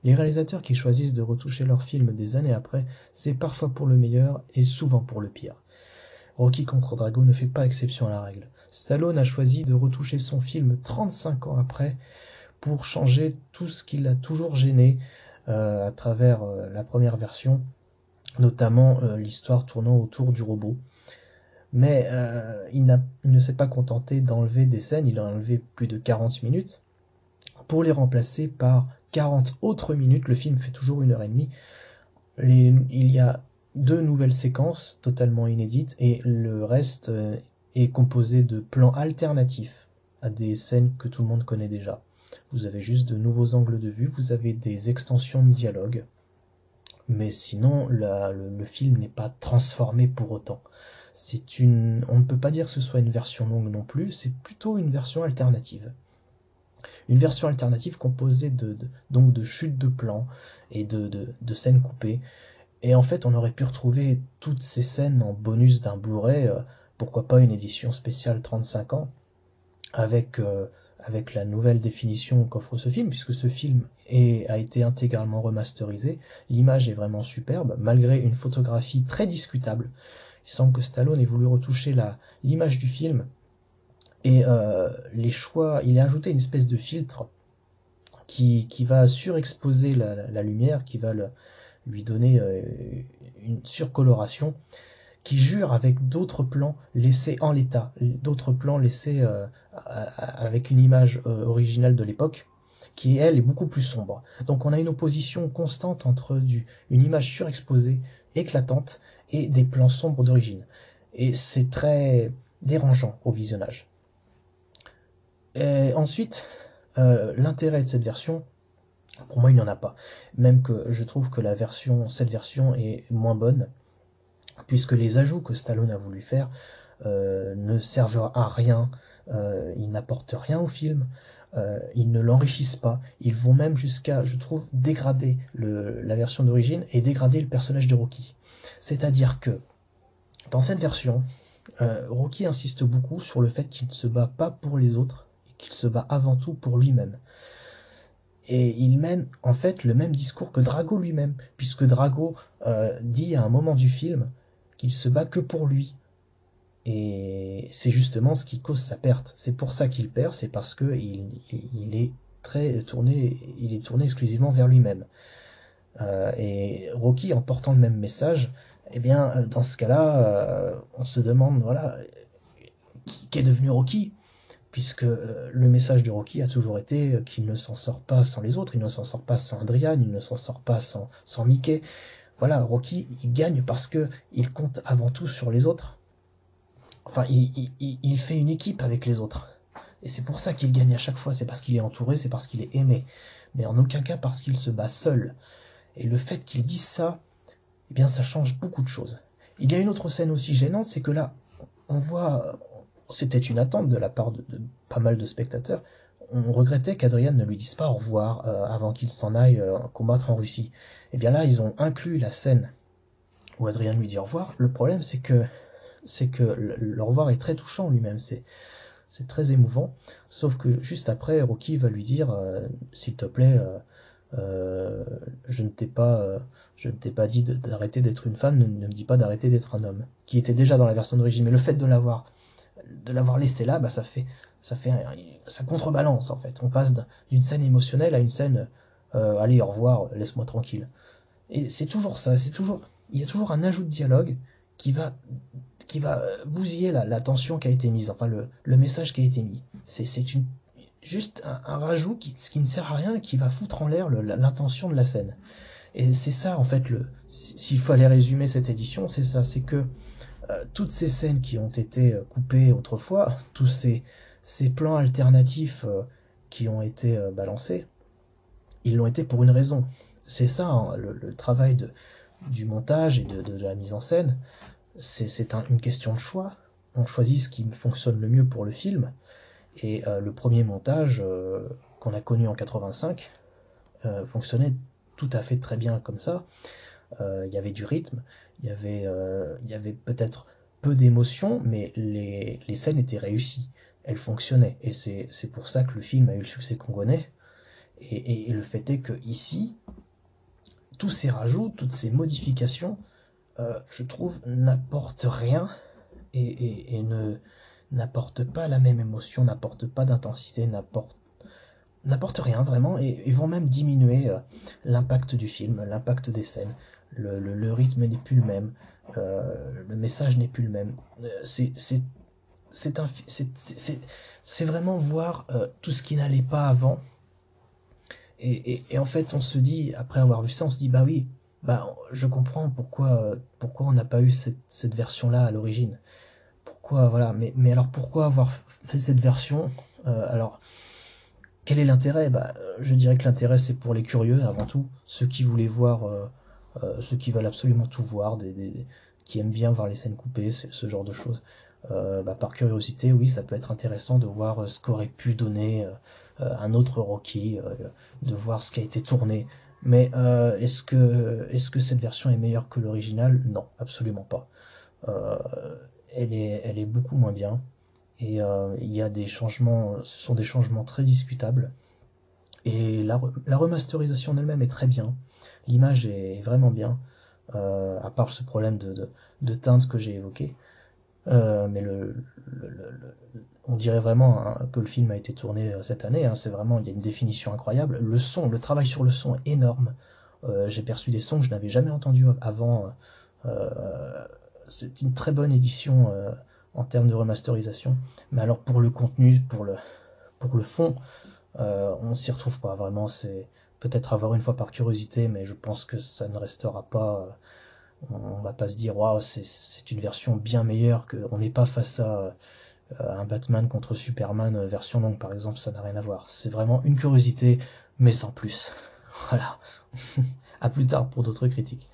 Les réalisateurs qui choisissent de retoucher leurs films des années après, c'est parfois pour le meilleur et souvent pour le pire. Rocky contre Drago ne fait pas exception à la règle. Stallone a choisi de retoucher son film 35 ans après pour changer tout ce qui l'a toujours gêné à travers la première version, notamment l'histoire tournant autour du robot. Mais il ne s'est pas contenté d'enlever des scènes, il a enlevé plus de 40 minutes pour les remplacer par 40 autres minutes. Le film fait toujours 1 h 30. Il y a 2 nouvelles séquences totalement inédites et le reste est composé de plans alternatifs à des scènes que tout le monde connaît déjà. Vous avez juste de nouveaux angles de vue, vous avez des extensions de dialogue, mais sinon le film n'est pas transformé pour autant. On ne peut pas dire que ce soit une version longue non plus, c'est plutôt une version alternative. Une version alternative composée donc de chutes de plans et de scènes coupées. Et en fait, on aurait pu retrouver toutes ces scènes en bonus d'un Blu-ray, pourquoi pas une édition spéciale 35 ans, avec la nouvelle définition qu'offre ce film, puisque ce film a été intégralement remasterisé. L'image est vraiment superbe, malgré une photographie très discutable. Il semble que Stallone ait voulu retoucher l'image du film, et les choix, il a ajouté une espèce de filtre qui va surexposer la lumière, qui va lui donner une surcoloration, qui jure avec d'autres plans laissés en l'état, d'autres plans laissés avec une image originale de l'époque, qui elle est beaucoup plus sombre. Donc on a une opposition constante entre une image surexposée, éclatante, et des plans sombres d'origine. Et c'est très dérangeant au visionnage. Et ensuite, l'intérêt de cette version, pour moi il n'y en a pas. Même que je trouve que cette version est moins bonne, puisque les ajouts que Stallone a voulu faire ne servent à rien, ils n'apportent rien au film, ils ne l'enrichissent pas, ils vont même jusqu'à, je trouve, dégrader la version d'origine et dégrader le personnage de Rocky. C'est-à-dire que, dans cette version, Rocky insiste beaucoup sur le fait qu'il ne se bat pas pour les autres, et qu'il se bat avant tout pour lui-même. Et il mène en fait le même discours que Drago lui-même, puisque Drago dit à un moment du film qu'il se bat que pour lui. Et c'est justement ce qui cause sa perte. C'est pour ça qu'il perd, c'est parce que il est il est tourné exclusivement vers lui-même. Et Rocky, en portant le même message, eh bien, dans ce cas-là, on se demande, voilà, qu'est devenu Rocky? Puisque le message de Rocky a toujours été qu'il ne s'en sort pas sans les autres, il ne s'en sort pas sans Adrian, il ne s'en sort pas sans Mickey. Voilà, Rocky, il gagne parce que il compte avant tout sur les autres. Enfin, il fait une équipe avec les autres. Et c'est pour ça qu'il gagne à chaque fois, c'est parce qu'il est entouré, c'est parce qu'il est aimé. Mais en aucun cas parce qu'il se bat seul. Et le fait qu'il dise ça, eh bien ça change beaucoup de choses. Il y a une autre scène aussi gênante, c'est que là, on voit, c'était une attente de la part de pas mal de spectateurs, on regrettait qu'Adrian ne lui dise pas au revoir avant qu'il s'en aille combattre en Russie. Et bien là, ils ont inclus la scène où Adrian lui dit au revoir. Le problème, c'est que le revoir est très touchant lui-même, c'est très émouvant, sauf que juste après, Rocky va lui dire s'il te plaît, je ne t'ai pas dit d'arrêter d'être une femme, ne me dis pas d'arrêter d'être un homme, qui était déjà dans la version d'origine, mais le fait de l'avoir laissé là, bah ça contrebalance en fait. On passe d'une scène émotionnelle à une scène allez au revoir, laisse-moi tranquille. Et c'est toujours ça, il y a toujours un ajout de dialogue qui va bousiller la tension qui a été mise, enfin le message qui a été mis. C'est juste un rajout qui ne sert à rien et qui va foutre en l'air l'intention de la scène. Et c'est ça en fait s'il fallait résumer cette édition, c'est ça, c'est que toutes ces scènes qui ont été coupées autrefois, tous ces plans alternatifs qui ont été balancés, ils l'ont été pour une raison. C'est ça hein, le travail du montage et de la mise en scène. C'est une question de choix. On choisit ce qui fonctionne le mieux pour le film. Et le premier montage qu'on a connu en 85 fonctionnait tout à fait très bien comme ça. Il y avait du rythme, il y avait peut-être peu d'émotion, mais les scènes étaient réussies. Elles fonctionnaient. Et c'est pour ça que le film a eu le succès qu'on connaît. Et le fait est que ici, tous ces rajouts, toutes ces modifications, je trouve, n'apportent rien et ne n'apportent pas la même émotion, n'apportent pas d'intensité, n'apportent rien vraiment, et vont même diminuer l'impact du film, l'impact des scènes. Le rythme n'est plus le même, le message n'est plus le même. C'est un, c'est vraiment voir tout ce qui n'allait pas avant. Et en fait, on se dit, après avoir vu ça, on se dit, bah oui, bah je comprends pourquoi on n'a pas eu cette version-là à l'origine. Pourquoi, voilà, mais alors pourquoi avoir fait cette version alors, quel est l'intérêt? Bah, je dirais que l'intérêt c'est pour les curieux avant tout, ceux qui voulaient voir, ceux qui veulent absolument tout voir, qui aiment bien voir les scènes coupées, ce genre de choses. Bah, par curiosité, oui, ça peut être intéressant de voir ce qu'aurait pu donner un autre Rocky, de voir ce qui a été tourné. Mais est-ce que cette version est meilleure que l'original? Non, absolument pas. Euh, elle est beaucoup moins bien. Et il y a des changements, ce sont des changements très discutables. Et la remasterisation en elle-même est très bien. L'image est vraiment bien, à part ce problème de teinte que j'ai évoqué. Mais on dirait vraiment hein, que le film a été tourné cette année. Hein, c'est vraiment, il y a une définition incroyable. Le son, le travail sur le son est énorme. J'ai perçu des sons que je n'avais jamais entendus avant. Euh, c'est une très bonne édition en termes de remasterisation. Mais alors pour le contenu, pour le fond, on s'y retrouve pas vraiment. C'est peut-être à voir une fois par curiosité, mais je pense que ça ne restera pas. On va pas se dire waouh, c'est une version bien meilleure que. On n'est pas face à un Batman contre Superman version longue par exemple, ça n'a rien à voir. C'est vraiment une curiosité, mais sans plus. Voilà. À plus tard pour d'autres critiques.